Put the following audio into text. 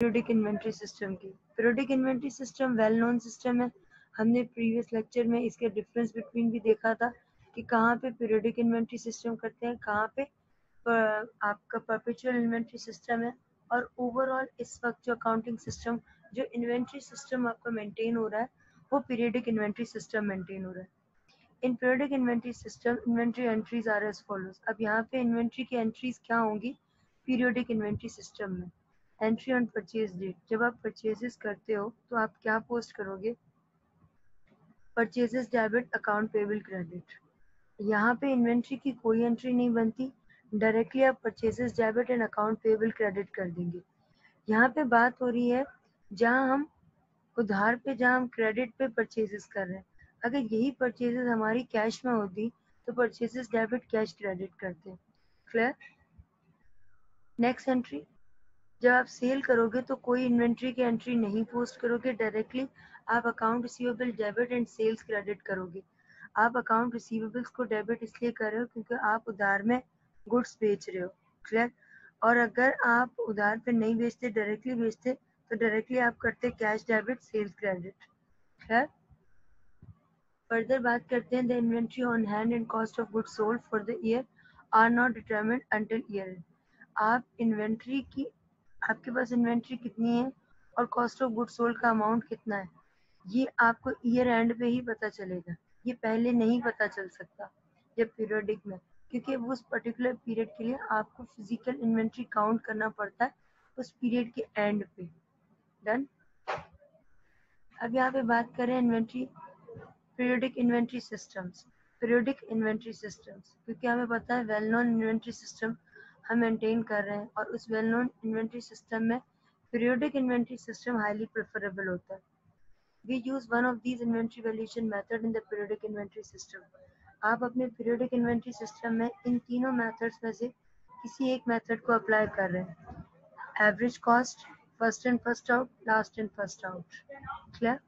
Periodic inventory system की। Periodic inventory system well known system है। हमने प्रीवियस लेक्चर में इसके डिफरेंस बिटवीन भी देखा था कि कहाँ पे पीरियोडिक इन्वेंट्री सिस्टम करते हैं, कहाँ पे आपका परपेचुअल इन्वेंट्री सिस्टम है। और ओवरऑल इस वक्त जो अकाउंटिंग सिस्टम, जो इन्वेंट्री सिस्टम आपका मेंटेन हो रहा है, वो पीरियोडिक इन्वेंट्री सिस्टम मेंटेन हो रहा है। In periodic inventory system inventory entries are as follows. अब यहाँ पे इन्वेंट्री की एंट्रीज क्या होंगी पीरियोडिक इन्वेंट्री सिस्टम में? एंट्री ऑन परचेज डेट, जब आप परचेजेस करते हो तो आप क्या पोस्ट करोगे? Purchases debit, account payable credit. यहाँ पे इन्वेंट्री की कोई एंट्री नहीं बनती, डायरेक्टली आप purchases debit and account payable credit कर देंगे। यहाँ पे बात हो रही है जहाँ हम उधार पे, जहाँ हम क्रेडिट पे परचेजेस कर रहे हैं। अगर यही परचेजेस हमारी कैश में होती तो परचेजेस डेबिट, कैश क्रेडिट करते। क्लियर? नेक्स्ट एंट्री, जब आप सेल करोगे तो कोई इन्वेंट्री की एंट्री नहीं पोस्ट करोगे, डायरेक्टली आप account receivable debit and sales credit करोगे। आप अकाउंट रिसीवेबल्स को डेबिट इसलिए कर रहे हो क्योंकि आप उधार में गुड्स बेच रहे हो। क्लियर? और अगर आप उधार पे नहीं बेचते, डायरेक्टली बेचते, तो डायरेक्टली आप करते cash debit, sales credit. Clear? Further बात करते हैं, the inventory on hand and cost of goods sold for the year are not determined until year end. आप इन्वेंट्री की, आपके पास इन्वेंट्री कितनी है और कॉस्ट ऑफ गुड्स सोल्ड का अमाउंट कितना है, ये आपको ईयर एंड पे ही पता चलेगा। ये पहले नहीं पता चल सकता जब पीरियोडिक में, क्योंकि वो उस पर्टिकुलर पीरियड के लिए आपको फिजिकल इन्वेंट्री काउंट करना पड़ता है उस पीरियड के एंड पे। डन? अब यहाँ पे बात करें inventory, periodic inventory systems. Periodic inventory systems, क्योंकि हमें पता है वेल नोन इन्वेंट्री सिस्टम हम मेंटेन कर रहे हैं, और उस वेल नोन इन्वेंट्री सिस्टम में periodic inventory system highly preferable होता है। We use one of these inventory valuation method in the periodic inventory system. आप अपने पीरियोडिक इन्वेंट्री सिस्टम में इन तीनों मेथड्स में से किसी एक मेथड को अप्लाई कर रहे हैं। Average cost, first in first out, last in first out. Clear?